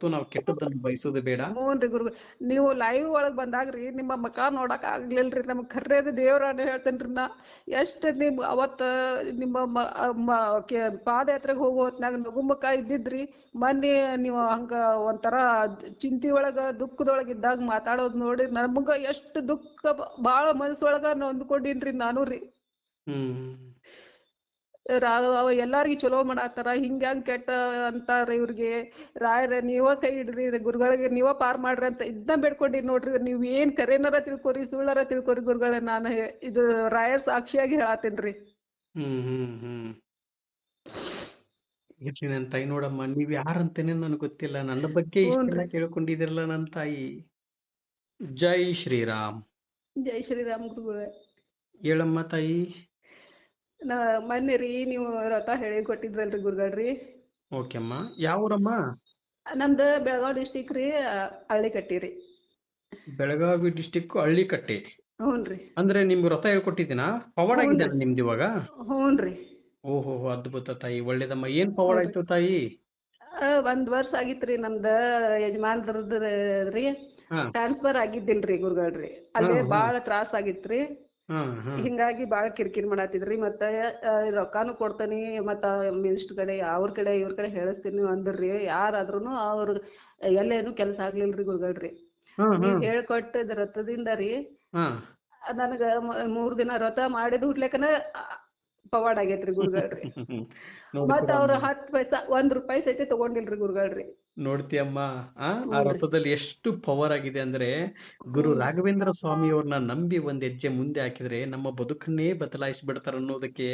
ನಾವು ಕೆಟ್ಟದ್ದನ್ನು ಬಯಸೋದು ಬೇಡ. ಹ್ಞೂನ್ರಿ ಗುರು. ನೀವು ಲೈವ್ ಒಳಗ್ ಬಂದಾಗ್ರಿ ನಿಮ್ಮ ಮುಖ ನೋಡಕ್ ಆಗ್ಲಿಲ್ರಿ ನಮ್ಗ್ ಖರ್ರೇದ ದೇವ್ರನ್ನ ಹೇಳ್ತೇನ್ರಿ ನಾ. ಎಷ್ಟ್ ನಿಮ್ ಅವತ್ತ ನಿಮ್ಮ ಪಾದಯಾತ್ರೆಗೆ ಹೋಗೋ ಹೊತ್ನಾಗ ನಗುಮುಖ ಇದ್ದಿದ್ರಿ. ಮೊನ್ನೆ ನೀವು ಹಂಗ ಒಂಥರ ಚಿಂತಿ ಒಳಗ ದುಃಖದೊಳಗ ಇದ್ದಾಗ ಮಾತಾಡೋದ್ ನೋಡಿ ನಮ್ಗ ಎಷ್ಟ್ ದುಃಖ ಬಾಳ ಮನಸ್ಸೊಳಗ ನೊಂದ್ಕೊಂಡಿನ್ರಿ ನಾನು ರೀ. ಹ್ಮ್ ಅವ ಎಲ್ಲಾರ್ಗಿ ಚಲೋ ಮಾಡಾತಾರ, ಹಿಂಗ್ಯಾಂಗ್ ಕೆಟ್ಟ ಅಂತಾರ ಇವ್ರಿಗೆ. ರಾಯರ ನೀವ ಕೈ ಹಿಡ್ರಿ, ಗುರುಗಳಿಗೆ ನೀವ ಪಾರ್ ಮಾಡ್ರಿ ಅಂತ ಇದನ್ನ ಬೇಡ್ಕೊಂಡಿರಿ ನೋಡ್ರಿ. ನೀವ್ ಏನ್ ಕರೆನಾರ ತಿಳ್ಕೊರಿ, ಸುಳ್ಳಾರ ತಿಳ್ಕೊರಿ ಗುರುಗಳೇ, ನಾನು ಇದು ರಾಯರ್ ಸಾಕ್ಷಿಯಾಗಿ ಹೇಳಾತೇನ್ರಿ. ಹ್ಮ್ ಹ್ಮ್ ಹ್ಮ್ ಇರ್ಲಿ ನನ್ ತಾಯಿ. ನೋಡಮ್ಮ, ನೀವ್ ಯಾರಂತೇನೆ ನನಗೆ ಗೊತ್ತಿಲ್ಲ, ನನ್ನ ಬಗ್ಗೆ ಇಷ್ಟೆಲ್ಲ ಹ್ಞೂನ್ರಿ. ಕೇಳ್ಕೊಂಡಿದಿರಲ್ಲ ನನ್ ತಾಯಿ. ಜೈ ಶ್ರೀರಾಮ್. ಜೈ ಶ್ರೀರಾಮ್ ಗುರುಗಳೇ. ಹೇಳಮ್ಮ ತಾಯಿ. ನಾ ಮೊನ್ನೆ ರೀ ನೀವು ರಥ ಹೇಳಿ ಕೊಟ್ಟಿದ್ರಲ್ರಿ ಗುರುಗಳ್ರಿ. ಓಕೆ ಅಮ್ಮ. ಯಾವೂರಮ್ಮ? ನಮ್ದು ಬೆಳಗಾವ್ ಡಿಸ್ಟಿಕ್ ರೀ, ಹಳ್ಳಿಕಟ್ಟಿ ರೀ. ಬೆಳಗಾವಿ ಡಿಸ್ಟಿಕ್ ಹಳ್ಳಿಕಟ್ಟೆ. ಹ್ಞೂನ್ರಿ. ಅಂದ್ರೆ ನಿಮ್ಗೆ ವ್ರತ ಹೇಳ್ಕೊಟ್ಟಿದ್ದೀನಾ? ಪವಾಡ ಹ್ಞೂನ್ರಿ. ಆಗಿದ್ದಾನ ನಿಮ್ದು ಇವಾಗ? ಹ್ಞೂನ್ರಿ. ಓಹೋ, ಅದ್ಭುತ ತಾಯಿ, ಒಳ್ಳೇದಮ್ಮ. ಏನ್ ಪವಾಡ ಹ್ಞೂನ್ರಿ. ಆಯ್ತು ತಾಯಿ? 1 ವರ್ಷ ಆಗಿತ್ರಿ ನಮ್ದ ಯಜಮಾನ್ರದ್ದು ರೀ. ಹಾ ಟ್ರಾನ್ಸ್ಫರ್ ಆಗಿದ್ದಿಲ್ರಿ ಗುರುಗಳ್ರಿ. ಹಾ ಅಲ್ಲೇ ಹಾ ಬಾಳ ತ್ರಾಸ ಆಗಿತ್ರಿ. ಹಾ ಹಾ ಹಿಂಗಾಗಿ ಬಾಳ ಕಿರಿಕಿರಿ ಮಾಡತ್ತಿದ್ರಿ. ಮತ್ತ ರೊಕ್ಕಾನು ಕೊಡ್ತಾನಿ, ಮತ್ತ ಮಿನಿಸ್ಟರ್ ಕಡೆ ಅವ್ರ ಕಡೆ ಇವ್ರ ಕಡೆ ಹೇಳಿಸ್ತೀನಿ ಅಂದ್ರಿ. ಯಾರಾದ್ರೂನು ಅವ್ರ ಎಲ್ಲೇನು ಕೆಲಸ ಆಗ್ಲಿಲ್ರಿ ಗುರುಗಳ್ರಿ. ಹಾ ಹಾ ನೀವ್ ಹೇಳ್ಕೊಟ್ಟಿದ್ ರಥದಿಂದ ರೀ ಹಾ ನನಗ 3 ದಿನ ವ್ರತ ಮಾಡಿದ ಹುಟ್ಲೆಕನ ಪವಾಡ ಆಗೇತ್ರಿ ಗುರುಗಳ್ರಿ. ಮತ್ತ ಅವ್ರ ನೋಡ್ತೀರಮ್ಮ, 10 ಪೈಸಾ 1 ರೂಪಾಯಿ ಸಹಿತ ತಗೊಂಡಿಲ್ರಿ ಗುರುಗಳ್ರಿ. ನೋಡ್ತೀಯಮ್ಮ. ಆ ಹ್ಞೂನ್ರಿ. ರಥದಲ್ಲಿ ಎಷ್ಟು ಪವರ್ ಆಗಿದೆ ಅಂದ್ರೆ, ಗುರು ಹ್ಞೂನ್ರಿ. ರಾಘವೇಂದ್ರ ಸ್ವಾಮಿಯವ್ರನ್ನ ನಂಬಿ ಒಂದ್ ಹೆಜ್ಜೆ ಮುಂದೆ ಹಾಕಿದ್ರೆ ನಮ್ಮ ಬದುಕನ್ನೇ ಬದಲಾಯಿಸ್ಬಿಡ್ತಾರ ಅನ್ನೋದಕ್ಕೆ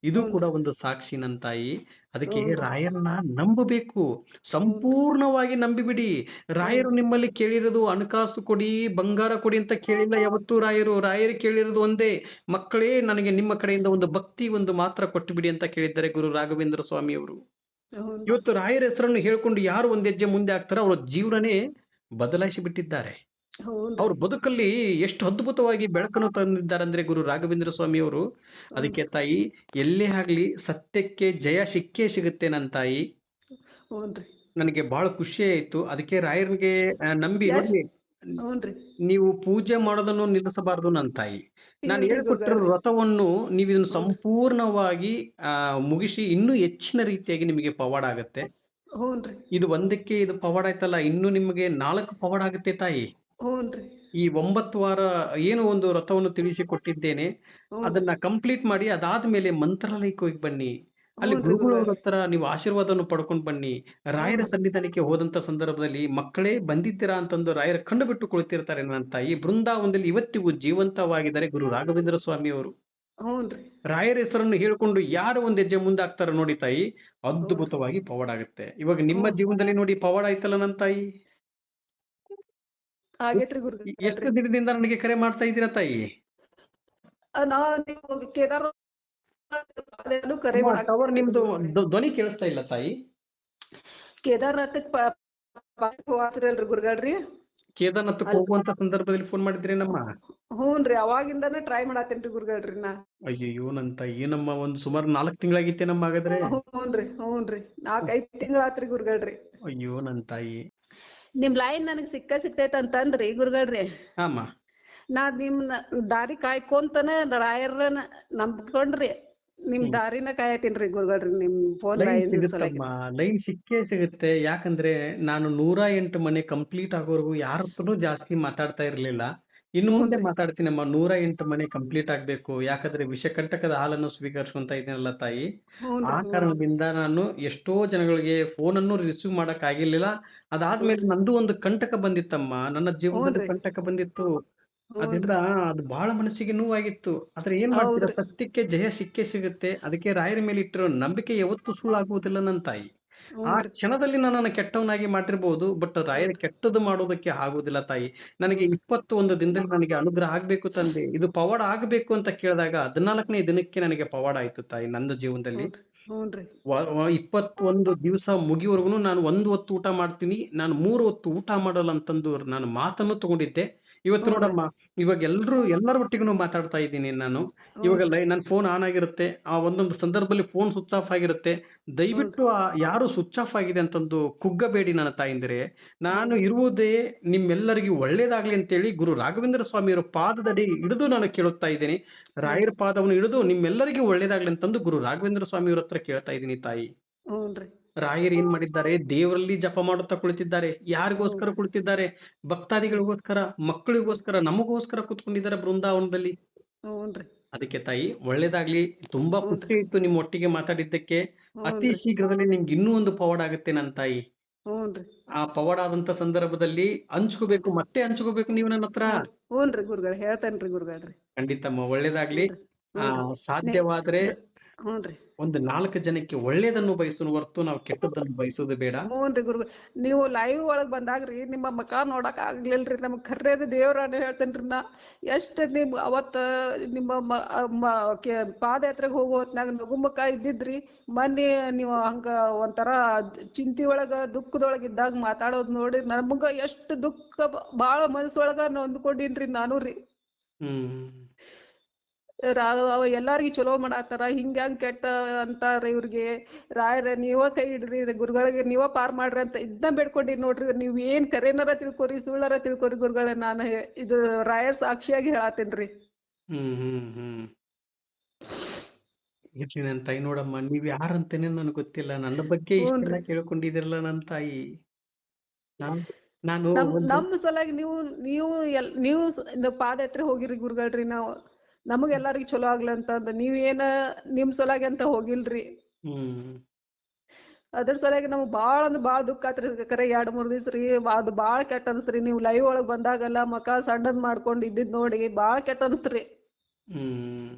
ಇದು ಕೂಡ ಹ್ಞೂನ್ರಿ. ಒಂದು ಸಾಕ್ಷಿ ನನ್ ತಾಯಿ. ಅದಕ್ಕೆ ಹ್ಞೂನ್ರಿ. ರಾಯರನ್ನ ನಂಬಬೇಕು, ಹ್ಞೂನ್ರಿ. ಸಂಪೂರ್ಣವಾಗಿ ನಂಬಿಬಿಡಿ. ರಾಯರು ಹ್ಞೂನ್ರಿ. ನಿಮ್ಮಲ್ಲಿ ಕೇಳಿರೋದು ಹಣಕಾಸು ಕೊಡಿ, ಬಂಗಾರ ಕೊಡಿ ಅಂತ ಕೇಳಿಲ್ಲ ಯಾವತ್ತೂ. ರಾಯರು ಕೇಳಿರೋದು ಒಂದೇ, ಮಕ್ಕಳೇ ನನಗೆ ನಿಮ್ಮ ಕಡೆಯಿಂದ ಒಂದು ಭಕ್ತಿ ಒಂದು ಮಾತ್ರ ಕೊಟ್ಟು ಬಿಡಿ ಅಂತ ಕೇಳಿದ್ದಾರೆ ಗುರು ರಾಘವೇಂದ್ರ ಸ್ವಾಮಿಯವರು. ಹ್ಞೂನ್ರಿ. ಇವತ್ತು ರಾಯರ ಹೆಸರನ್ನು ಹೇಳ್ಕೊಂಡು ಯಾರು ಒಂದ್ ಹೆಜ್ಜೆ ಮುಂದೆ ಹಾಕ್ತಾರೋ ಅವರ ಜೀವನನೇ ಬದಲಾಯಿಸಿ ಬಿಟ್ಟಿದ್ದಾರೆ. ಅವ್ರ ಹ್ಞೂನ್ರಿ. ಬದುಕಲ್ಲಿ ಎಷ್ಟು ಅದ್ಭುತವಾಗಿ ಬೆಳಕನ್ನು ತಂದಿದ್ದಾರೆ ಅಂದ್ರೆ ಗುರು ರಾಘವೇಂದ್ರ ಸ್ವಾಮಿಯವರು. ಅದಕ್ಕೆ ಹ್ಞೂನ್ರಿ. ತಾಯಿ, ಎಲ್ಲೇ ಆಗ್ಲಿ ಸತ್ಯಕ್ಕೆ ಜಯ ಸಿಕ್ಕೇ ಸಿಗುತ್ತೆ ನನ್ ತಾಯಿ. ಹ್ಞೂನ್ರಿ. ನನಗೆ ಬಹಳ ಖುಷಿ ಆಯ್ತು. ಅದಕ್ಕೆ ರಾಯರಿಗೆ ನಂಬಿ ಎಷ್ಟ್ ನೋಡಿ, ಹ್ಞೂನ್ರಿ. ನೀವು ಪೂಜೆ ಮಾಡೋದನ್ನು ನಿಲ್ಲಿಸಬಾರದು ನನ್ ತಾಯಿ. ನಾನು ಇಲ್ರಿ ಹೇಳ್ಕೊಟ್ಟಿರೋ ಗುರುಗಳ್ರಿ. ವ್ರತವನ್ನು ನೀವು ಇದನ್ನು ಹ್ಞೂನ್ರಿ. ಸಂಪೂರ್ಣವಾಗಿ ಮುಗಿಸಿ ಇನ್ನೂ ಹೆಚ್ಚಿನ ರೀತಿಯಾಗಿ ನಿಮಗೆ ಪವಾಡ ಆಗತ್ತೆ. ಹ್ಞೂನ್ರಿ. ಇದು ಒಂದಕ್ಕೆ ಇದು ಪವಾಡ ಆಯ್ತಲ್ಲ, ಇನ್ನು ನಿಮಗೆ 4 ಪವಾಡ ಆಗುತ್ತೆ ತಾಯಿ. ಹ್ಞೂನ್ರಿ. ಈ 9 ವಾರ ಏನು ಒಂದು ವ್ರತವನ್ನು ತಿಳಿಸಿ ಕೊಟ್ಟಿದ್ದೇನೆ, ಹ್ಞೂನ್ರಿ. ಅದನ್ನ ಕಂಪ್ಲೀಟ್ ಮಾಡಿ ಅದಾದ್ಮೇಲೆ ಮಂತ್ರಾಲಯಕ್ಕೆ ಹೋಗಿ ಬನ್ನಿ. ಅಲ್ಲಿ ಹ್ಞೂನ್ರಿ ಗುರುಗಳವ್ರ ಗುರುಗಳ್ರಿ. ಹತ್ರ ನೀವು ಆಶೀರ್ವಾದವನ್ನು ಪಡ್ಕೊಂಡು ಬನ್ನಿ. ರಾಯರ ಹ್ಞೂನ್ರಿ. ಸನ್ನಿಧಾನಕ್ಕೆ ಹೋದಂತ ಸಂದರ್ಭದಲ್ಲಿ ಮಕ್ಕಳೇ ಬಂದಿದ್ದೀರಾ ಅಂತಂದು ರಾಯರ ಕಣ್ಣು ಬಿಟ್ಟು ಕುಳಿತಿರ್ತಾರೆ ನನ್ನ ತಾಯಿ. ಬೃಂದಾವನದಲ್ಲಿ ಇವತ್ತಿಗೂ ಜೀವಂತವಾಗಿದ್ದಾರೆ ಗುರು ರಾಘವೇಂದ್ರ ಸ್ವಾಮಿಯವರು. ಹ್ಞೂನ್ರಿ. ರಾಯರ ಹೆಸರನ್ನು ಹೇಳ್ಕೊಂಡು ಯಾರು ಒಂದ್ ಹೆಜ್ಜೆ ಮುಂದೆ ಹಾಕ್ತಾರ ನೋಡಿ ತಾಯಿ, ಹ್ಞೂನ್ರಿ. ಅದ್ಭುತವಾಗಿ ಪವಾಡ ಆಗುತ್ತೆ. ಇವಾಗ ನಿಮ್ಮ ಹ್ಞೂ ಜೀವನದಲ್ಲಿ ನೋಡಿ ಪವಾಡ ಆಯ್ತಲ್ಲ ನನ್ನ ತಾಯಿ. ಎಷ್ಟ್ ಆಗೇತ್ರಿ ಎಷ್ಟು ಗುರುಗಳ್ರಿ. ದಿನದಿಂದ ನನಗೆ ಕರೆ ಮಾಡ್ತಾ ಇದ್ದೀರಾ ತಾಯಿ? ನೀವು ಕೇದಾರ್ನಾಥ್ ಕರೆ ಅಮ್ಮ, ಟವರ್ ಮಾಡಾಕತ್ತೀರಿ ನಿಮ್ದು ಗುರುಗಳ್ರಿ. ಧ್ವನಿ ಕೇಳಿಸ್ತಾ ಇಲ್ಲ ತಾಯಿ. ಕೇದಾರ್ನಾಥಕ್ ಹೋಗ್ತಿರಲ್ರಿ ಗುರುಗಳ್ರಿ. ಕೇದಾರ್ನಾಥಕ್ಕೆ ಅಲ್ ಹೋಗುವಂತ ಸಂದರ್ಭದಲ್ಲಿ ಫೋನ್ ಮಾಡಿದ್ರೇನಮ್ಮ? ಹ್ಞೂನ್ರಿ. ಅವಾಗಿಂದಾನೇ ಟ್ರೈ ಮಾಡಾತೇನ್ರಿ ಗುರುಗಳ್ರಿ ನಾ. ಅಯ್ಯಯ್ಯೋ ನನ್ ತಾಯಿ, ಏನಮ್ಮ, ಒಂದ್ ಸುಮಾರು 4 ತಿಂಗಳಾಗಿತ್ತೇನಮ್ಮ ಹಾಗಾದ್ರೆ? ಹ್ಞೂನ್ರಿ. ಹ್ಞೂನ್ರಿ. 4-5 ತಿಂಗಳಾತ್ರಿ ಗುರುಗಳ್ರಿ. ಅಯ್ಯೋ ನನ್ ತಾಯಿ. ನಿಮ್ ಲೈನ್ ನನಗ್ ಸಿಕ್ಕೈತ್ ಅಂತಂದ್ರಿ ಗುರುಗಳ್ರಿ. ಅಮ್ಮ, ನಾ ನಿಮ್ನ ದಾರಿ ಕಾಯ್ಕೊಂತನ ರಾಯರ್ನ ನಂಬ್ಕೊಂಡ್ರಿ ನಿಮ್ ಹ್ಮ್ ದಾರಿನ ಕಾಯತೀನ್ರಿ ಗುರುಗಳ್ರಿ. ನಿಮ್ ಫೋನ್ ಲೈನ್ ಲೈನ್ ಸಲುವಾಗಿ. ಸಿಗುತ್ತಮ್ಮ, ಲೈನ್ ಸಿಕ್ಕೇ ಸಿಗುತ್ತೆ. ಯಾಕಂದ್ರೆ ನಾನು 108 ಮನೆ ಕಂಪ್ಲೀಟ್ ಆಗೋವರೆಗೂ ಯಾರ ಹತ್ರನೂ ಜಾಸ್ತಿ ಮಾತಾಡ್ತಾ ಇರ್ಲಿಲ್ಲ. ಇನ್ನು ಮುಂದೆ ಹ್ಞೂನ್ರಿ. ಮಾತಾಡ್ತೀನಮ್ಮ. 108 ಮನೆ ಕಂಪ್ಲೀಟ್ ಆಗ್ಬೇಕು. ಯಾಕಂದ್ರೆ ವಿಷಕಂಟಕದ ಹಾಲನ್ನು ಸ್ವೀಕರಿಸುವಂತ ಇದ್ದೀನಲ್ಲ ತಾಯಿ. ಆ ಹ್ಞೂನ್ರಿ. ಹ್ಞೂನ್ರಿ. ಕಾರಣದಿಂದ ನಾನು ಎಷ್ಟೋ ಜನಗಳಿಗೆ ಫೋನ್ ಅನ್ನು ರಿಸೀವ್ ಮಾಡಕ್ ಆಗಿರ್ಲಿಲ್ಲ. ಅದಾದ್ಮೇಲೆ ಹ್ಞೂನ್ರಿ. ನಂದು ಒಂದು ಕಂಟಕ ಬಂದಿತ್ತಮ್ಮ, ನನ್ನ ಜೀವನದಲ್ಲಿ ಹ್ಞೂನ್ರಿ. ಕಂಟಕ ಬಂದಿತ್ತು. ಅದರಿಂದ ಹ್ಞೂನ್ರಿ. ಅದು ಬಹಳ ಮನಸ್ಸಿಗೆ ನೋವಾಗಿತ್ತು. ಆದ್ರೆ ಏನ್ ಮಾಡ್ತೀರಾ, ಹೌದ್ರಿ. ಸತ್ಯಕ್ಕೆ ಜಯ ಸಿಕ್ಕೇ ಸಿಗುತ್ತೆ. ಅದಕ್ಕೆ ರಾಯರ ಮೇಲೆ ಇಟ್ಟಿರೋ ನಂಬಿಕೆ ಯಾವತ್ತೂ ಸುಳ್ಳಾಗುವುದಿಲ್ಲ ನನ್ನ ತಾಯಿ. ಆ ಹ್ಞೂನ್ರಿ. ಕ್ಷಣದಲ್ಲಿ ನನ್ನನ್ನು ಕೆಟ್ಟವನಾಗಿ ಮಾಡಿರ್ಬೋದು, ಬಟ್ ರಾಯರ ಹ್ಞೂನ್ರಿ. ಕೆಟ್ಟದ್ದು ಮಾಡೋದಕ್ಕೆ ಆಗುದಿಲ್ಲ ತಾಯಿ. ನನಗೆ ಹ್ಞೂನ್ರಿ. 21 ದಿನದಲ್ಲಿ ನನಗೆ ಅನುಗ್ರಹ ಆಗ್ಬೇಕು ತಂದೆ, ಇದು ಪವಾಡ ಆಗ್ಬೇಕು ಅಂತ ಕೇಳಿದಾಗ 14ನೇ ದಿನಕ್ಕೆ ನನಗೆ ಪವಾಡ ಆಯ್ತು ತಾಯಿ ನನ್ನ ಜೀವನದಲ್ಲಿ. ಹ್ಞೂನ್ರಿ. ಹ್ಞೂನ್ರಿ. 21 ದಿವಸ ಮುಗಿಯುವವರೆಗೂ ನಾನು 1 ಹೊತ್ತು ಊಟ ಮಾಡ್ತೀನಿ, ನಾನು 3 ಹೊತ್ತು ಊಟ ಮಾಡಲ್ಲ ಅಂತಂದು ನಾನು ಮಾತನ್ನು ತಗೊಂಡಿದ್ದೆ. ಇವತ್ತು ಹ್ಞೂನ್ರಿ. ನೋಡಮ್ಮ, ಇವಾಗ ಎಲ್ಲರ ಒಟ್ಟಿಗೂ ಮಾತಾಡ್ತಾ ಇದ್ದೀನಿ ನಾನು. ಇವಾಗ ಹ್ಞೂನ್ರಿ. ನನ್ನ ಫೋನ್ ಆನ್ ಆಗಿರುತ್ತೆ, ಆ ಒಂದೊಂದು ಸಂದರ್ಭದಲ್ಲಿ ಫೋನ್ ಸ್ವಿಚ್ ಆಫ್ ಆಗಿರುತ್ತೆ. ಹ್ಞೂನ್ರಿ ದಯವಿಟ್ಟು ಯಾರು ಸ್ವಿಚ್ ಆಫ್ ಆಗಿದೆ ಅಂತಂದು ಕುಗ್ಗಬೇಡಿ ನನ್ನ ತಾಯಿಂದಿರೆ. ನಾನು ಇರುವುದೇ ನಿಮ್ಮೆಲ್ಲರಿಗೂ ಒಳ್ಳೇದಾಗ್ಲಿ ಅಂತೇಳಿ ಗುರು ರಾಘವೇಂದ್ರ ಸ್ವಾಮಿಯವರ ಪಾದದಡಿ ಹಿಡಿದು ನಾನು ಕೇಳುತ್ತಾ ಇದ್ದೇನೆ. ಹ್ಞೂನ್ರಿ ರಾಯರ ಪಾದವನ್ನು ಹಿಡಿದು ನಿಮ್ಮೆಲ್ಲರಿಗೂ ಒಳ್ಳೇದಾಗ್ಲಿ ಅಂತಂದು ಗುರು ರಾಘವೇಂದ್ರ ಸ್ವಾಮಿಯವರ ಹತ್ರ ಕೇಳ್ತಾ ಇದ್ದೀನಿ ತಾಯಿ. ಹ್ಞೂನ್ರಿ ರಾಯರು ಏನ್ ಮಾಡಿದ್ದಾರೆ, ದೇವರಲ್ಲಿ ಜಪ ಮಾಡುತ್ತಾ ಕುಳಿತಿದ್ದಾರೆ. ಯಾರಿಗೋಸ್ಕರ ಹ್ಞೂನ್ರಿ ಕುಳಿತಿದ್ದಾರೆ? ಭಕ್ತಾದಿಗಳಿಗೋಸ್ಕರ, ಮಕ್ಕಳಿಗೋಸ್ಕರ, ನಮಗೋಸ್ಕರ ಕೂತ್ಕೊಂಡಿದ್ದಾರೆ ಬೃಂದಾವನದಲ್ಲಿ. ಹ್ಞೂನ್ರಿ ಅದಕ್ಕೆ ತಾಯಿ ಒಳ್ಳೇದಾಗ್ಲಿ. ತುಂಬಾ ಖುಷಿ ಹ್ಞೂನ್ರಿ ಆಯ್ತು ನಿಮ್ಮ ಒಟ್ಟಿಗೆ ಮಾತಾಡಿದ್ದಕ್ಕೆ. ಅತಿ ಹ್ಞೂನ್ರಿ ಶೀಘ್ರದಲ್ಲಿ ನಿಮ್ಗೆ ಇನ್ನೂ ಒಂದು ಪವಾಡ ಆಗುತ್ತೆ ನನ್ನ ತಾಯಿ. ಹ್ಞೂನ್ರಿ ಆ ಪವಾಡ ಆದಂತ ಸಂದರ್ಭದಲ್ಲಿ ಹಂಚ್ಕೋಬೇಕು, ಮತ್ತೆ ಹಂಚ್ಕೋಬೇಕು ನೀವು ನನ್ನ ಹತ್ರ. ಹ್ಞೂನ್ರಿ ಗುರುಗಳೇ ಹೇಳ್ತೇನ್ರಿ ಗುರುಗಳ್ರಿ. ಖಂಡಿತಮ್ಮ ಒಳ್ಳೇದಾಗ್ಲಿ. ಹ್ಞೂನ್ರಿ ಆ ಹ್ಞೂನ್ರಿ ನೇ ಸಾಧ್ಯವಾದ್ರೆ ಹ್ಞೂನ್ರಿ ಒಂದು 4 ಜನಕ್ಕೆ ಒಳ್ಳೇದನ್ನು ಬಯಸುವ ಹೊರತು ನಾವು ಕೆಟ್ಟದ್ದನ್ನು ಬಯಸೋದು ಬೇಡ. ಹ್ಞೂನ್ರಿ ಗುರುಗಳು ನೀವು ಲೈವ್ ಒಳಗ್ ಬಂದಾಗ್ರಿ ನಿಮ್ಮ ಮುಖ ನೋಡಕ್ ಆಗ್ಲಿಲ್ರಿ ನಮಗ್ ಖರ್ರೇದ ದೇವ್ರಾನ ಹೇಳ್ತೇನ್ರಿ ನಾ. ಎಷ್ಟ್ ನಿಮ್ ಅವತ್ತ ನಿಮ್ಮ ಪಾದಯಾತ್ರೆಗೆ ಹೋಗೋ ಹೊತ್ನಾಗ ನಗುಮುಖ ಇದ್ದಿದ್ರಿ. ಮೊನ್ನೆ ನೀವು ಹಂಗ ಒಂಥರ ಚಿಂತಿ ಒಳಗ ದುಃಖದೊಳಗ ಇದ್ದಾಗ ಮಾತಾಡೋದ್ ನೋಡಿ ನಮಗ ಎಷ್ಟ್ ದುಃಖ ಬಾಳ ಮನಸ್ಸೊಳಗ ನೊಂದ್ಕೊಂಡಿನ್ರಿ ನಾನು ರೀ. ಹ್ಮ್ ಅವ ಎಲ್ಲಾರ್ಗಿ ಚಲೋ ಮಾಡಾತಾರ ಹಿಂಗ್ಯಾಂಗ್ ಕೆಟ್ಟ ಅಂತಾರ ಇವ್ರಿಗೆ. ರಾಯರ ನೀವ ಕೈ ಹಿಡ್ರಿ ಗುರುಗಳಿಗೆ ನೀವ ಪಾರ್ ಮಾಡ್ರಿ ಅಂತ ಇದನ್ನ ಬೇಡ್ಕೊಂಡಿರಿ ನೋಡ್ರಿ. ನೀವ್ ಏನ್ ಕರೆನಾರ ತಿಳ್ಕೊರಿ ಸುಳ್ಳಾರ ತಿಳ್ಕೊರಿ ಗುರುಗಳೇ, ನಾನು ಇದು ರಾಯರ್ ಸಾಕ್ಷಿಯಾಗಿ ಹೇಳಾತೇನ್ರಿ. ಹ್ಮ್ ಹ್ಮ್ ಹ್ಮ್ ಇರ್ಲಿ ನನ್ ತಾಯಿ. ನೋಡಮ್ಮ, ನೀವ್ ಯಾರಂತೇನೆ ನನಗೆ ಗೊತ್ತಿಲ್ಲ. ನನ್ನ ಬಗ್ಗೆ ಇಷ್ಟೆಲ್ಲ ಹ್ಞೂನ್ರಿ ಕೇಳ್ಕೊಂಡಿದಿರಲ್ಲ ನನ್ನ ತಾಯಿ. ನಾನ್ ನಾನು ಒಂದು ನಮ್ಮ ಸಲುವಾಗಿ ನೀವು ಪಾದಯಾತ್ರೆ ಹೋಗಿರಿ ಗುರುಗಳ್ರಿ. ನಮಗ್ ಎಲ್ಲಾರ್ಗಿ ಚಲೋ ಆಗ್ಲಿ ಅಂತಂದ ನೀವೇನ ನಿಮ್ ಸಲುವಾಗಿ ಅಂತ ಹೋಗಿಲ್ರಿ. ಹ್ಮ್ ಅದ್ರ ಸಲುವಾಗಿ ನಮ್ಗ್ ಬಾಳ ಅಂದ್ರ ಬಾಳ ದುಃಖ ಆತ್ರಿ. ಕರೆ 2-3 ದಿವ್ಸ ರೀ ಅದು ಬಾಳ ಕೆಟ್ಟ ಅನ್ಸ್ತ್ರಿ. ನೀವ್ ಲೈವ್ ಒಳಗ್ ಬಂದಾಗೆಲ್ಲ ಮುಖ ಸಣ್ಣದ್ ಮಾಡ್ಕೊಂಡ್ ಇದ್ದಿದ್ ನೋಡಿ ಬಾಳ ಕೆಟ್ಟ ಅನ್ಸ್ತ್ರಿ. ಹ್ಮ್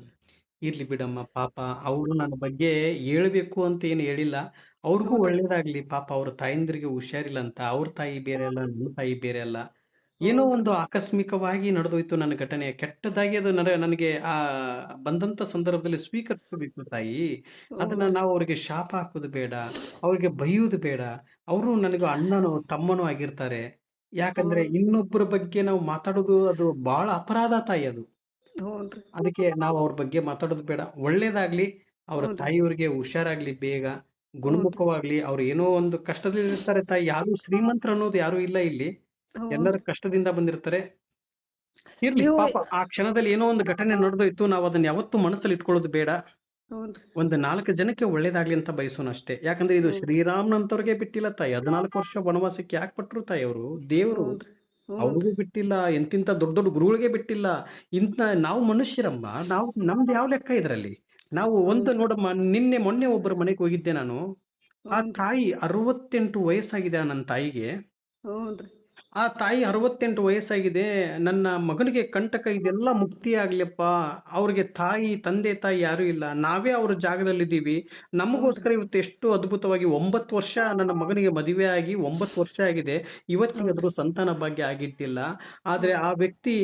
ಇರ್ಲಿ ಬಿಡಮ್ಮ. ಪಾಪ ಅವರು ನನ್ನ ಬಗ್ಗೆ ಹೇಳ್ಬೇಕು ಅಂತ ಏನು ಹೇಳಿಲ್ಲ. ಅವ್ರಿಗೂ ಹ್ಞೂನ್ರಿ ಒಳ್ಳೇದಾಗ್ಲಿ. ಪಾಪ ಅವ್ರ ತಾಯಂದ್ರಿಗೆ ಹುಷಾರಿಲ್ಲ ಅಂತ. ಅವ್ರ ತಾಯಿ ಬೇರೆ ಅಲ್ಲ, ನನ್ನ ತಾಯಿ ಬೇರೆ ಅಲ್ಲ. ಏನೋ ಹ್ಞೂನ್ರಿ ಒಂದು ಆಕಸ್ಮಿಕವಾಗಿ ನಡೆದೋಯ್ತು ನನ್ನ ಘಟನೆ. ಕೆಟ್ಟದಾಗಿ ಅದು ನನಗೆ ಬಂದಂತ ಸಂದರ್ಭದಲ್ಲಿ ಸ್ವೀಕರಿಸಬೇಕು ತಾಯಿ. ಅದನ್ನ ಹ್ಞೂನ್ರಿ ನಾವು ಅವ್ರಿಗೆ ಶಾಪ ಹಾಕೋದು ಬೇಡ, ಅವ್ರಿಗೆ ಬೈಯುವುದು ಬೇಡ. ಅವರು ನನಗೆ ಅಣ್ಣನೋ ತಮ್ಮನೋ ಆಗಿರ್ತಾರೆ. ಯಾಕಂದ್ರೆ ಹ್ಞೂನ್ರಿ ಇನ್ನೊಬ್ಬರ ಬಗ್ಗೆ ನಾವು ಮಾತಾಡೋದು ಅದು ಬಹಳ ಅಪರಾಧ ತಾಯಿ ಅದು. ಹ್ಞೂನ್ರಿ ಅದಕ್ಕೆ ನಾವು ಅವ್ರ ಬಗ್ಗೆ ಮಾತಾಡೋದು ಬೇಡ. ಒಳ್ಳೇದಾಗ್ಲಿ. ಅವ್ರ ಹ್ಞೂನ್ರಿ ತಾಯಿಯವ್ರಿಗೆ ಹುಷಾರಾಗ್ಲಿ ಬೇಗ, ಹ್ಞೂನ್ರಿ ಗುಣಮುಖವಾಗ್ಲಿ. ಅವ್ರು ಏನೋ ಒಂದು ಕಷ್ಟದಲ್ಲಿ ಇರ್ತಾರೆ ತಾಯಿ. ಯಾರು ಶ್ರೀಮಂತರು ಅನ್ನೋದು ಯಾರು ಇಲ್ಲ ಇಲ್ಲಿ. ಎಲ್ಲರೂ ಹ್ಞೂನ್ರಿ ಕಷ್ಟದಿಂದ ಬಂದಿರ್ತಾರೆ. ಇರ್ಲಿ ನೀವು ಪಾಪ. ಆ ಕ್ಷಣದಲ್ಲಿ ಏನೋ ಒಂದು ಘಟನೆ ನಡೆದೋಯ್ತು. ನಾವು ಅದನ್ನ ಯಾವತ್ತೂ ಮನಸ್ಸಲ್ಲಿ ಇಟ್ಕೊಳ್ಳೋದು ಬೇಡ. ಹ್ಞೂನ್ರಿ ಒಂದು 4 ಜನಕ್ಕೆ ಒಳ್ಳೇದಾಗ್ಲಿ ಅಂತ ಬಯಸೋಣ ಅಷ್ಟೇ. ಯಾಕಂದ್ರೆ ಇದು ಹ್ಞೂನ್ರಿ ಶ್ರೀರಾಮನಂತವ್ರಿಗೆ ಬಿಟ್ಟಿಲ್ಲ ತಾಯಿ. 14 ವರ್ಷ ವನವಾಸಕ್ಕೆ ಯಾಕೆ ಪಟ್ರು ತಾಯಿ ಅವರು? ದೇವರು. ಹ್ಞೂನ್ರಿ ಅವ್ರಿಗೂ ಹ್ಞೂನ್ರಿ ಬಿಟ್ಟಿಲ್ಲ. ಎಂತಿಂತ ದೊಡ್ಡ ದೊಡ್ಡ ಗುರುಗಳಿಗೆ ಬಿಟ್ಟಿಲ್ಲ. ಇಂತ ನಾವು ಮನುಷ್ಯರಮ್ಮ. ನಮ್ದು ಯಾವ ಲೆಕ್ಕ ಇದ್ರಲ್ಲಿ? ನಾವು ಒಂದು ಹ್ಞೂನ್ರಿ ನೋಡಮ್ಮ, ಮೊನ್ನೆ ಒಬ್ಬರ ಮನೆಗೆ ಹೋಗಿದ್ದೆ ನಾನು. ಆ ಹ್ಞೂನ್ರಿ ತಾಯಿ 68 ವಯಸ್ಸಾಗಿದೆ ನನ್ನ ತಾಯಿಗೆ. ಹ್ಞೂನ್ರಿ ಆ ತಾಯಿ 68 ವಯಸ್ಸಾಗಿದೆ. ನನ್ನ ಮಗನಿಗೆ ಕಂಟಕ ಇದೆಲ್ಲ ಮುಕ್ತಿ ಆಗ್ಲಿಯಪ್ಪ. ಅವ್ರಿಗೆ ತಂದೆ ತಾಯಿ ಯಾರು ಇಲ್ಲ. ನಾವೇ ಅವ್ರ ಜಾಗದಲ್ಲಿದ್ದೀವಿ. ಹ್ಞೂನ್ರಿ ನಮಗೋಸ್ಕರ ಇವತ್ತು ಎಷ್ಟು ಅದ್ಭುತವಾಗಿ 9 ವರ್ಷ ನನ್ನ ಮಗನಿಗೆ ಮದುವೆ ಆಗಿ 9 ವರ್ಷ ಆಗಿದೆ. ಹ್ಞೂನ್ರಿ ಇವತ್ತಿಗಾದ್ರೂ ಸಂತಾನ ಭಾಗ್ಯ ಆಗಿದ್ದಿಲ್ಲ. ಆದ್ರೆ ಆ ವ್ಯಕ್ತಿ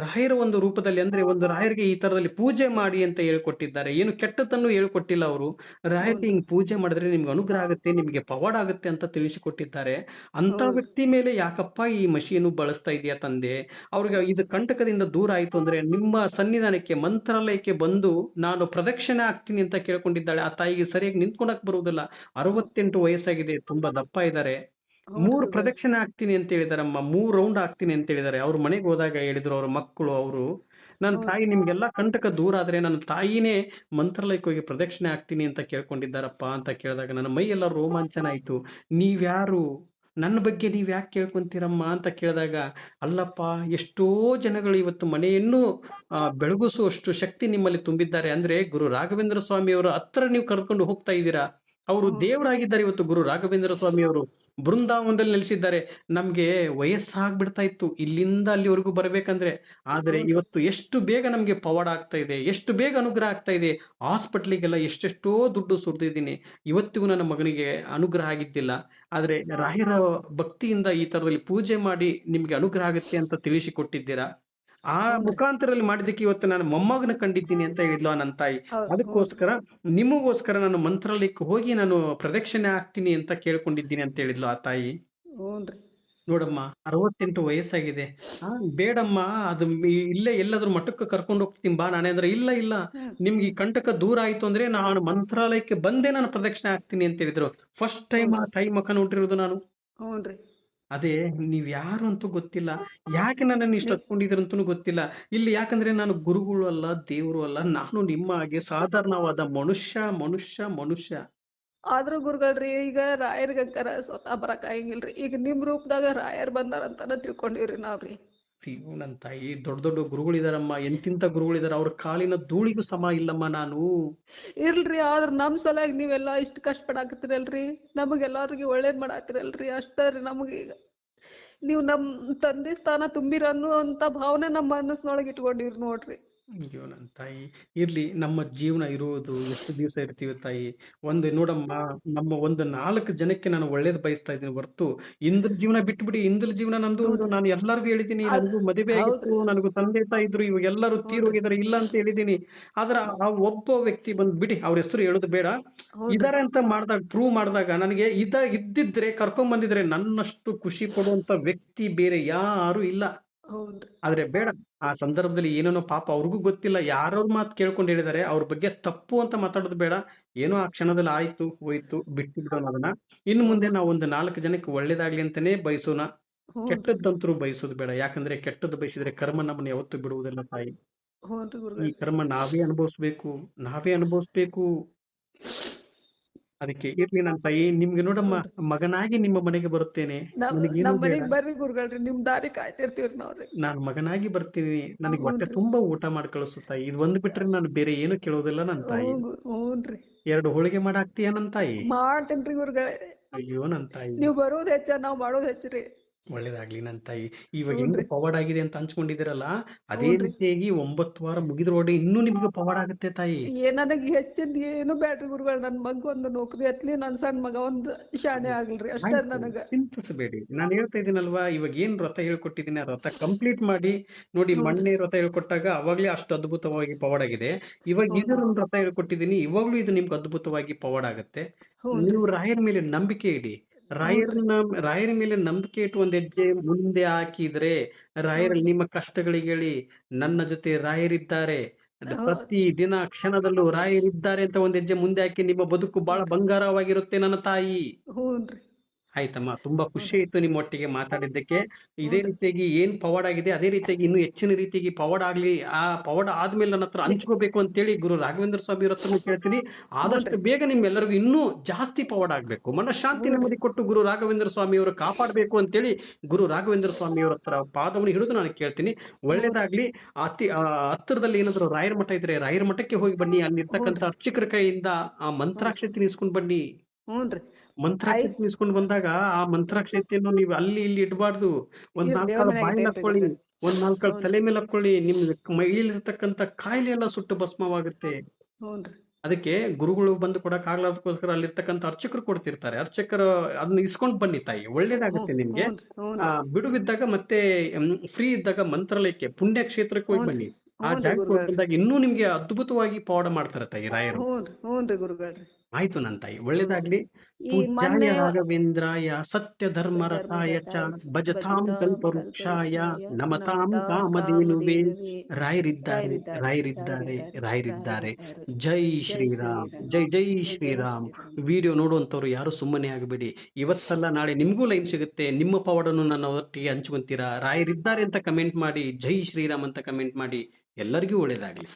ರಾಯರ ಒಂದು ರೂಪದಲ್ಲಿ, ಅಂದ್ರೆ ಒಂದು ರಾಯರಿಗೆ ಈ ತರದಲ್ಲಿ ಪೂಜೆ ಮಾಡಿ ಅಂತ ಹೇಳ್ಕೊಟ್ಟಿದ್ದಾರೆ. ಏನು ಕೆಟ್ಟದ್ದನ್ನು ಹೇಳ್ಕೊಟ್ಟಿಲ್ಲ ಅವರು. ರಾಯರಿಗೆ ಹ್ಞೂನ್ರಿ ಹಿಂಗ್ ಪೂಜೆ ಮಾಡಿದ್ರೆ ನಿಮ್ಗೆ ಅನುಗ್ರಹ ಆಗುತ್ತೆ, ನಿಮ್ಗೆ ಪವಾಡ ಆಗುತ್ತೆ ಅಂತ ತಿಳಿಸಿಕೊಟ್ಟಿದ್ದಾರೆ. ಅಂತ ಹ್ಞೂನ್ರಿ ವ್ಯಕ್ತಿ ಮೇಲೆ ಯಾಕಪ್ಪ ಈ ಮಷೀನು ಬಳಸ್ತಾ ಇದೆಯಾ ತಂದೆ? ಅವ್ರಿಗೆ ಇದು ಕಂಟಕದಿಂದ ದೂರ ಆಯ್ತು ಅಂದ್ರೆ ನಿಮ್ಮ ಸನ್ನಿಧಾನಕ್ಕೆ, ಮಂತ್ರಾಲಯಕ್ಕೆ ಬಂದು ನಾನು ಪ್ರದಕ್ಷಿಣೆ ಆಗ್ತೀನಿ ಅಂತ ಕೇಳ್ಕೊಂಡಿದ್ದಾಳೆ. ಆ ತಾಯಿಗೆ ಸರಿಯಾಗಿ ನಿಂತ್ಕೊಳಕ್ ಬರುವುದಿಲ್ಲ. 68 ವಯಸ್ಸಾಗಿದೆ. ತುಂಬಾ ದಪ್ಪ ಇದ್ದಾರೆ. ಹ್ಞೂನ್ರಿ 3 ಗುರುಗಳೇ ಪ್ರದಕ್ಷಿಣೆ ಆಗ್ತೀನಿ ಅಂತ ಹೇಳಿದಾರಮ್ಮ. 3 ರೌಂಡ್ ಆಗ್ತೀನಿ ಅಂತ ಹೇಳಿದಾರೆ. ಅವ್ರ ಮನೆಗೆ ಹೋದಾಗ ಹೇಳಿದ್ರು ಅವ್ರ ಮಕ್ಕಳು ಅವರು, ನನ್ನ ತಾಯಿ ಹ್ಞೂನ್ರಿ ನಿಮ್ಗೆಲ್ಲಾ ಕಂಟಕ ದೂರ ಆದ್ರೆ ನನ್ನ ತಾಯಿನೇ ಮಂತ್ರಾಲಯಕ್ಕೆ ಹೋಗಿ ಪ್ರದಕ್ಷಿಣೆ ಆಗ್ತೀನಿ ಅಂತ ಕೇಳ್ಕೊಂಡಿದ್ದಾರಪ್ಪ ಅಂತ ಕೇಳಿದಾಗ ನನ್ನ ಮೈ ಎಲ್ಲ ರೋಮಾಂಚನ ಆಯ್ತು. ನೀವ್ಯಾರು? ನನ್ನ ಬಗ್ಗೆ ನೀವ್ ಯಾಕೆ ಕೇಳ್ಕೊಂತೀರಮ್ಮ ಅಂತ ಕೇಳಿದಾಗ, ಅಲ್ಲಪ್ಪ, ಎಷ್ಟೋ ಜನಗಳು ಇವತ್ತು ಮನೆಯನ್ನು ಬೆಳಗಿಸುವಷ್ಟು ಶಕ್ತಿ ನಿಮ್ಮಲ್ಲಿ ತುಂಬಿದ್ದಾರೆ. ಅಂದ್ರೆ ಗುರು ರಾಘವೇಂದ್ರ ಸ್ವಾಮಿಯವರ ಹತ್ರ ನೀವು ಕರ್ಕೊಂಡು ಹೋಗ್ತಾ ಇದ್ದೀರಾ. ಅವರು ಹ್ಞೂನ್ರಿ ದೇವರಾಗಿದ್ದಾರೆ ಇವತ್ತು. ಗುರು ರಾಘವೇಂದ್ರ ಸ್ವಾಮಿಯವರು ಬೃಂದಾವನದಲ್ಲಿ ನೆಲೆಸಿದ್ದಾರೆ. ನಮ್ಗೆ ವಯಸ್ಸಾಗ್ಬಿಡ್ತಾ ಇತ್ತು ಇಲ್ಲಿಂದ ಅಲ್ಲಿವರೆಗೂ ಬರ್ಬೇಕಂದ್ರೆ. ಆದ್ರೆ ಹ್ಞೂನ್ರಿ ಇವತ್ತು ಎಷ್ಟು ಬೇಗ ನಮ್ಗೆ ಪವಾಡ ಆಗ್ತಾ ಇದೆ, ಎಷ್ಟು ಬೇಗ ಅನುಗ್ರಹ ಆಗ್ತಾ ಇದೆ. ಹಾಸ್ಪಿಟ್ಲಿಗೆಲ್ಲ ಎಷ್ಟೆಷ್ಟೋ ದುಡ್ಡು ಸುರಿದಿದ್ದೀನಿ. ಇವತ್ತಿಗೂ ನನ್ನ ಮಗನಿಗೆ ಅನುಗ್ರಹ ಆಗಿದ್ದಿಲ್ಲ. ಆದ್ರೆ ರಾಯರ ಭಕ್ತಿಯಿಂದ ಈ ತರದಲ್ಲಿ ಪೂಜೆ ಮಾಡಿ ನಿಮ್ಗೆ ಅನುಗ್ರಹ ಆಗುತ್ತೆ ಅಂತ ತಿಳಿಸಿಕೊಟ್ಟಿದ್ದೀರಾ. ಆ ಹ್ಞೂನ್ರಿ ಮುಖಾಂತರದಲ್ಲಿ ಮಾಡಿದ್ದಕ್ಕೆ ಇವತ್ತು ನಾನು ಮೊಮ್ಮಗನ ಕಂಡಿದ್ದೀನಿ ಅಂತ ಹೇಳಿದ್ಲು ನನ್ನ ತಾಯಿ. ಹ್ಞೂನ್ರಿ ಅದಕ್ಕೋಸ್ಕರ ನಿಮಗೋಸ್ಕರ ನಾನು ಮಂತ್ರಾಲಯಕ್ಕೆ ಹೋಗಿ ನಾನು ಪ್ರದಕ್ಷಿಣೆ ಆಗ್ತೀನಿ ಅಂತ ಕೇಳ್ಕೊಂಡಿದ್ದೀನಿ ಅಂತ ಹೇಳಿದ್ಲು ಆ ತಾಯಿ. ಹ್ಞೂನ್ರಿ ನೋಡಮ್ಮ 68 ವಯಸ್ಸಾಗಿದೆ. ಆ ಬೇಡಮ್ಮ, ಅದು ಇಲ್ಲೇ ಎಲ್ಲಾದ್ರೂ ಮಠಕ್ಕೆ ಕರ್ಕೊಂಡು ಹೋಗ್ತೀನಿ ಬಾ ನಾನೇ ಅಂದ್ರೆ, ಇಲ್ಲ ಇಲ್ಲ, ಹ್ಮ್ ನಿಮ್ಗೆ ಈ ಕಂಟಕ ದೂರ ಆಯ್ತು ಅಂದ್ರೆ ನಾನು ಮಂತ್ರಾಲಯಕ್ಕೆ ಬಂದೇ ನಾನು ಪ್ರದಕ್ಷಿಣೆ ಆಗ್ತೀನಿ ಅಂತ ಹೇಳಿದ್ರು. ಫಸ್ಟ್ ಟೈಮ್ ಆ ಹ್ಞೂನ್ರಿ ತಾಯಿ ಮುಖ ನೋಡಿರೋದು ನಾನು. ಹ್ಞೂನ್ರಿ ಅದೇ, ನೀವ್ ಯಾರು ಅಂತೂ ಗೊತ್ತಿಲ್ಲ, ಯಾಕೆ ನನ್ನನ್ನು ಇಷ್ಟ ನೀವ್ ಹತ್ಕೊಂಡಿದ್ರಂತೂ ಗೊತ್ತಿಲ್ಲ. ಇಲ್ಲಿ ಯಾಕಂದ್ರೆ ನಾನು ಗುರುಗಳು ಅಲ್ಲ, ದೇವರು ಅಲ್ಲ, ನಾನು ನಿಮ್ಮ ಹಾಗೆ ಸಾಧಾರಣವಾದ ಮನುಷ್ಯ ಮನುಷ್ಯ ಮನುಷ್ಯ. ಆದ್ರೂ ಗುರುಗಳ್ರಿ ಈಗ ರಾಯರ್ಗಂಕರ ಸ್ವತಃ ಬರಕ್ ಆಗಂಗಿಲ್ರಿ. ಈಗ ನಿಮ್ ರೂಪದಾಗ ರಾಯರ್ ಬಂದಾರಂತನ ತಿಳ್ಕೊಂಡಿವ್ರಿ ನಾವ್ರಿ. ಅಯ್ಯೋ ನನ್ ತಾಯಿ, ದೊಡ್ಡ ದೊಡ್ಡ ಗುರುಗಳಿದಾರಮ್ಮ, ಎಂತಿಂತ ಗುರುಗಳಿದಾರ, ಅವ್ರ ಕಾಲಿನ ಧೂಳಿಗೂ ಸಮ ಇಲ್ಲಮ್ಮ ನಾನು. ಇಲ್ರಿ ಆದ್ರ ನಮ್ ಸಲುವಾಗಿ ನೀವೆಲ್ಲಾ ಇಷ್ಟ ಕಷ್ಟ ಪಡಾಕತ್ತಿರಲ್ರಿ, ನಮಗೆಲ್ಲರಿಗೂ ಒಳ್ಳೇದ್ ಮಾಡಾಕತ್ತಿರಲ್ರಿ, ಅಷ್ಟೇ ರೀ ನಮಗೀಗ. ನೀವು ನಮ್ ತಂದೆ ಸ್ಥಾನ ತುಂಬಿರ ಅನ್ನುವಂತ ಭಾವನೆ ನಮ್ಮ ಮನಸ್ಸಿನೊಳಗೆ ಇಟ್ಕೊಂಡಿವ್ರಿ ನೋಡ್ರಿ. ಅಯ್ಯೋ ನನ್ ತಾಯಿ, ಇರ್ಲಿ, ನಮ್ಮ ಜೀವನ ಇರುವುದು ಎಷ್ಟು ದಿವಸ ಇರ್ತೀವಿ ತಾಯಿ. ಒಂದು ನೋಡಮ್ಮ, ನಮ್ಮ ಒಂದು 4 ಜನಕ್ಕೆ ನಾನು ಒಳ್ಳೇದ್ ಬಯಸ್ತಾ ಇದ್ದೀನಿ ಹೊರ್ತು, ಇಂದ್ರ ಜೀವನ ಬಿಟ್ಬಿಡಿ. ಇಂದ್ರ ಜೀವನ ನಂದು ಒಂದು, ಹೌದ್ರಿ ನಾನು ಎಲ್ಲಾರ್ಗು ಹೇಳಿದೀನಿ, ಅದ್ ನನಗೂ ಮದುವೆ ಆಗಿತ್ತು, ಹೌದ್ರಿ ನನಗೂ ತಂದೆ ತಾಯಿ ಇದ್ರು, ಇವಾಗ ಎಲ್ಲರೂ ಹ್ಞೂನ್ರಿ ತೀರೋಗಿದ್ದಾರೆ, ಇಲ್ಲ ಅಂತ ಹೇಳಿದೀನಿ. ಆದ್ರ ಆ ಒಬ್ಬ ವ್ಯಕ್ತಿ ಬಂದ್ ಬಿಡಿ, ಅವ್ರ ಹೆಸರು ಹೇಳೋದು ಬೇಡ, ಹ್ಞೂನ್ರಿ ಇದಾರೆ ಅಂತ ಮಾಡಿದಾಗ, ಪ್ರೂವ್ ಮಾಡಿದಾಗ, ನನಗೆ ಇದ್ದಿದ್ರೆ ಕರ್ಕೊಂಡ್ ಬಂದಿದ್ರೆ ನನ್ನಷ್ಟು ಖುಷಿ ಪಡುವಂತ ವ್ಯಕ್ತಿ ಬೇರೆ ಯಾರು ಇಲ್ಲ. ಹ್ಞೂನ್ರಿ ಆದ್ರೆ ಬೇಡ, ಆ ಸಂದರ್ಭದಲ್ಲಿ ಏನೇನೋ ಪಾಪ ಅವ್ರಿಗೂ ಗೊತ್ತಿಲ್ಲ, ಯಾರೋ ಮಾತು ಕೇಳ್ಕೊಂಡು ಹೇಳಿದಾರೆ, ಅವ್ರ ಬಗ್ಗೆ ತಪ್ಪು ಅಂತ ಮಾತಾಡೋದು ಬೇಡ. ಏನೋ ಆ ಕ್ಷಣದಲ್ಲಿ ಆಯ್ತು ಹೋಯ್ತು, ಬಿಟ್ಟು ಬಿಡೋಣ ಅದನ್ನ. ಇನ್ನು ಮುಂದೆ ನಾವು ಒಂದು 4 ಜನಕ್ಕೆ ಒಳ್ಳೇದಾಗ್ಲಿ ಅಂತಾನೆ ಬಯಸೋಣ. ಹ್ಞೂನ್ರಿ ಕೆಟ್ಟದ್ದಂತರೂ ಬಯಸೋದು ಬೇಡ, ಯಾಕಂದ್ರೆ ಕೆಟ್ಟದ್ದು ಬಯಸಿದ್ರೆ ಕರ್ಮ ನಮ್ಮನ್ನ ಯಾವತ್ತೂ ಬಿಡುವುದಿಲ್ಲ ತಾಯಿ. ಹ್ಞೂನ್ರಿ ಈ ಗುರುಗಳ್ರಿ. ಕರ್ಮ ನಾವೇ ಅನುಭವಿಸ್ಬೇಕು, ನಾವೇ ಅನುಭವಿಸ್ಬೇಕು. ಅದಕ್ಕೆ ಇರ್ಲಿ ನನ್ನ ತಾಯಿ, ನಿಮ್ಗೆ ನೋಡಮ್ಮ, ಹ್ಞೂನ್ರಿ ಮಗನಾಗಿ ನಿಮ್ಮ ಮನೆಗೆ ಬರುತ್ತೇನೆ, ನನಗೇನು ನಮ್ ಬೇಡ. ಮನಿಗ್ ಬರ್ರಿ ಗುರುಗಳ್ರಿ, ನಿಮ್ ದಾರಿ ಕಾಯ್ತಿರ್ತೀವ್ರಿ ನಾವ್ರಿ. ನಾನು ಮಗನಾಗಿ ಬರ್ತೀನಿ, ನನಗೆ ಹೊಟ್ಟೆ ಹ್ಞೂನ್ರಿ ತುಂಬಾ ಊಟ ಮಾಡಿ ಕಳಿಸು ತಾಯಿ. ಇದು ಒಂದು ಬಿಟ್ರೆ ನಾನು ಬೇರೆ ಏನು ಕೇಳೋದಿಲ್ಲ ನನ್ನ ತಾಯಿ. ಹ್ಞೂನ್ರಿ 2 ಹೋಳಿಗೆ ಮಾಡಾಕ್ತೀಯ ನನ್ನ ತಾಯಿ. ಮಾಡ್ತೇನ್ರಿ ಗುರುಗಳೇ. ಅಯ್ಯೋ ನನ್ನ ತಾಯಿ, ನೀವ್ ಬರೋದ್ ಹೆಚ್ಚ, ನಾವ್ ಮಾಡೋದ್ ಹೆಚ್ಚ್ರಿ. ಒಳ್ಳೇದಾಗ್ಲಿ ನನ್ನ ತಾಯಿ. ಇವಾಗ ಹೆಂಗ್ ಹ್ಞೂನ್ರಿ ಪವಾಡ್ ಆಗಿದೆ ಅಂತ ಹಂಚ್ಕೊಂಡಿದ್ದೀರಲ್ಲ, ಅದೇ ಹ್ಞೂನ್ರಿ ರೀತಿಯಾಗಿ 9 ವಾರ ಮುಗಿದ್ರೊಳಗೆ ಇನ್ನೂ ನಿಮ್ಗೆ ಪವಾಡ್ ಆಗುತ್ತೆ ತಾಯಿ. ನನಗ್ ಹೆಚ್ಚಿಂದ ಏನು ಬ್ಯಾಡ್ರಿ ಗುರುಗಳು, ನನ್ ಮಗ ಒಂದು ನೌಕರಿ ಹತ್ಲಿ, ನನ್ ಸಣ್ಣ ಮಗ ಒಂದ್ ಶಾಣೆ ಆಗ್ಲ್ರಿ, ಅಷ್ಟೇ ಆಯ್ತು, ನನಗ. ಚಿಂತಿಸಬೇಡಿ. ನಾನು ಹೇಳ್ತಾ ಇದ್ದೀನಲ್ವಾ, ಇವಾಗ ಏನ್ ವ್ರತ ಹೇಳ್ಕೊಟ್ಟಿದ್ದೀನಿ ಆ ವ್ರತ ಕಂಪ್ಲೀಟ್ ಮಾಡಿ ನೋಡಿ. ಹ್ಞೂನ್ರಿ ಮೊನ್ನೆ ವ್ರತ ಹೇಳ್ಕೊಟ್ಟಾಗ ಅವಾಗ್ಲೇ ಅಷ್ಟು ಅದ್ಭುತವಾಗಿ ಪವಾಡ್ ಆಗಿದೆ. ಇವಾಗ ಹ್ಞೂನ್ರಿ ಇದರ ವ್ರತ ಹೇಳ್ಕೊಟ್ಟಿದ್ದೀನಿ, ಇವಾಗ್ಲೂ ಇದು ನಿಮ್ಗೆ ಅದ್ಭುತವಾಗಿ ಪವಾಡ್ ಆಗುತ್ತೆ. ಹ್ಞೂನ್ರಿ ನೀವು ರಾಯರ ಮೇಲೆ ನಂಬಿಕೆ ಇಡಿ. ಹ್ಞೂನ್ರಿ ರಾಯರ ಮೇಲೆ ನಂಬಿಕೆ ಇಟ್ಟು ಒಂದ್ ಹೆಜ್ಜೆ ಮುಂದೆ ಹಾಕಿದ್ರೆ, ರಾಯರಲ್ಲಿ ಹ್ಞೂನ್ರಿ ನಿಮ್ಮ ಕಷ್ಟಗಳಿಗೆ ಹೇಳಿ, ನನ್ನ ಜೊತೆ ರಾಯರಿದ್ದಾರೆ, ಹೌದ್ ಪ್ರತಿ ದಿನ ಕ್ಷಣದಲ್ಲೂ ರಾಯರಿದ್ದಾರೆ ಅಂತ ಒಂದ್ ಹೆಜ್ಜೆ ಮುಂದೆ ಹಾಕಿ, ನಿಮ್ಮ ಬದುಕು ಬಹಳ ಹ್ಞೂನ್ರಿ ಬಂಗಾರವಾಗಿರುತ್ತೆ ನನ್ನ ತಾಯಿ. ಹ್ಞೂನ್ರಿ ಆಯ್ತಮ್ಮ, ತುಂಬಾ ಖುಷಿ ಹ್ಞೂನ್ರಿ ಆಯ್ತು ನಿಮ್ಮ ಒಟ್ಟಿಗೆ ಮಾತಾಡಿದ್ದಕ್ಕೆ. ಇದೇ ಹ್ಞೂನ್ರಿ ರೀತಿಯಾಗಿ ಏನ್ ಪವಾಡ್ ಆಗಿದೆ ಅದೇ ರೀತಿಯಾಗಿ ಇನ್ನೂ ಹೆಚ್ಚಿನ ರೀತಿಯಾಗಿ ಪವಾಡ್ ಆಗ್ಲಿ. ಆ ಪವಾಡ್ ಆದ್ಮೇಲೆ ನನ್ನ ಹತ್ರ ಹಂಚ್ಕೋಬೇಕು ಅಂತೇಳಿ ಗುರು ರಾಘವೇಂದ್ರ ಸ್ವಾಮಿ ಅವ್ರ ಹತ್ರನೂ ಕೇಳ್ತೀನಿ. ಆದಷ್ಟು ಹ್ಞೂನ್ರಿ ಬೇಗ ನಿಮ್ಮೆಲ್ಲರಿಗೂ ಇನ್ನೂ ಜಾಸ್ತಿ ಪವಾಡ್ ಆಗ್ಬೇಕು, ಮನಃಶಾಂತಿ ಹ್ಞೂನ್ರಿ ನೆಮ್ಮದಿ ಕೊಟ್ಟು ಗುರು ರಾಘವೇಂದ್ರ ಸ್ವಾಮಿ ಅವರು ಕಾಪಾಡಬೇಕು ಅಂತೇಳಿ ಗುರು ರಾಘವೇಂದ್ರ ಸ್ವಾಮಿ ಅವ್ರ ಹತ್ರ ಪಾದವನ್ನು ಹಿಡಿದು ನಾನು ಕೇಳ್ತೀನಿ. ಹ್ಞೂನ್ರಿ ಒಳ್ಳೇದಾಗ್ಲಿ. ಹತ್ತಿರದಲ್ಲಿ ಏನಾದ್ರು ರಾಯರ ಮಠ ಇದ್ರೆ ರಾಯರ ಮಠಕ್ಕೆ ಹೋಗಿ ಬನ್ನಿ, ಅಲ್ಲಿರ್ತಕ್ಕಂಥ ಹ್ಞೂನ್ರಿ ಅರ್ಚಕರ ಕೈಯಿಂದ ಆ ಹ್ಞೂನ್ರಿ ಮಂತ್ರಾಕ್ಷತೆ ಇಸ್ಕೊಂಡ್ ಬನ್ನಿ. ಹ್ಞೂನ್ರಿ ಮಂತ್ರಾಕ್ಷತೆ ಆಯ್ತ್ ಇಸ್ಕೊಂಡ್ ಬಂದಾಗ ಆ ಮಂತ್ರಾಕ್ಷತೆಯನ್ನು ನೀವು ಅಲ್ಲಿ ಇಲ್ಲಿ ಇಡಬಾರ್ದು. ಒಂದ್ ಇಲ್ 4 ದೇವ್ರ ಕಾಳು ಮನ್ಯಾಗ ಬಾಯಲ್ಲಿ ಇಟ್ಟೇನ್ರಿ ಹಾಕೊಳ್ಳಿ, ಗುರುಗಳೇ. ಒಂದ್ 4 ಕಾಳು ಹ್ಞೂನ್ರಿ ತಲೆ ಮೇಲೆ ಹಾಕೊಳ್ಳಿ. ನಿಮ್ ಮೈಲಿರ್ತಕ್ಕಂಥ ಕಾಯಿಲೆ ಎಲ್ಲ ಸುಟ್ಟು ಭಸ್ಮವಾಗುತ್ತೆ. ಹ್ಞೂನ್ರಿ ಅದಕ್ಕೆ ಗುರುಗಳು ಬಂದು ಕೊಡಕ್ ಆಗ್ಲಾರ್ದಕ್ಕೋಸ್ಕರ ಅಲ್ಲಿರ್ತಕ್ಕಂಥ ಅರ್ಚಕರು ಕೊಡ್ತಿರ್ತಾರೆ. ಅರ್ಚಕರು ಅದನ್ನ ಇಸ್ಕೊಂಡ್ ಬನ್ನಿ ತಾಯಿ, ಒಳ್ಳೇದಾಗುತ್ತೆ ನಿಮ್ಗೆ. ಹ್ಞೂನ್ರಿ ಬಿಡುವಿದ್ದಾಗ ಮತ್ತೆ ಫ್ರೀ ಇದ್ದಾಗ ಮಂತ್ರಾಲಯಕ್ಕೆ, ಪುಣ್ಯ ಕ್ಷೇತ್ರಕ್ಕೆ ಹೋಗಿ ಹ್ಞೂನ್ರಿ ಬನ್ನಿ. ಆ ಹ್ಞೂನ್ರಿ ಜಾಗಕ್ಕೆ ಹೋಗಿ ಗುರುಗಳ್ರಿ. ಬಂದಾಗ ಇನ್ನೂ ನಿಮ್ಗೆ ಅದ್ಭುತವಾಗಿ ಪವಾಡ ಮಾಡ್ತಾರೆ ತಾಯಿ ರಾಯರು. ಹ್ಞೂನ್ರಿ ಗುರುಗಳ್ರಿ. ಆಯ್ತು ನನ್ ತಾಯಿ, ಹ್ಞೂನ್ರಿ ಒಳ್ಳೇದಾಗ್ಲಿ. ಈ ಪೂಜ್ಯಾಯ ಮೊನ್ನೆ ರಾಘವೇಂದ್ರಾಯ ಸತ್ಯ ಧರ್ಮ ರಥಾಯ ಚ ಧರ್ಮರಥಾಯ ಭಜತಾಂ ಭಜತಾಂ ಕಲ್ಪವೃಕ್ಷಾಯ ಕಲ್ಪವೃಕ್ಷಾಯ ನಮತಾಂ ನಮತಾಂ ಕಾಮಧೇನುವೇ. ಕಾಮಧೇನುವೇ. ರಾಯರಿದ್ದಾರೆ, ರಾಯರಿದ್ದಾರೆ ರಾಯರಿದ್ದಾರೆ, ರಾಯರಿದ್ದಾರೆ ರಾಯರಿದ್ದಾರೆ. ರಾಯರಿದ್ದಾರೆ. ಜೈ ಜೈ ಶ್ರೀರಾಮ್, ಶ್ರೀರಾಮ್. ಜೈ ಜೈ ಜೈ ಜೈ ಶ್ರೀರಾಮ್. ಶ್ರೀರಾಮ್. ವಿಡಿಯೋ ನೋಡುವಂತವ್ರು ಯಾರು ಸುಮ್ಮನೆ ಆಗಬೇಡಿ. ಇವತ್ತಲ್ಲ ನಾಳೆ ನಿಮ್ಗೂ ಲೈನ್ ಸಿಗುತ್ತೆ, ನಿಮ್ಮ ಪವಾಡನ್ನು ನನ್ನ ಒಟ್ಟಿಗೆ ಹಂಚುವಂತೀರಾ. ರಾಯರಿದ್ದಾರೆ ಅಂತ ಕಮೆಂಟ್ ಮಾಡಿ, ಜೈ ಶ್ರೀರಾಮ್ ಅಂತ ಕಮೆಂಟ್ ಮಾಡಿ. ಎಲ್ಲರಿಗೂ ಒಳ್ಳೇದಾಗ್ಲಿ.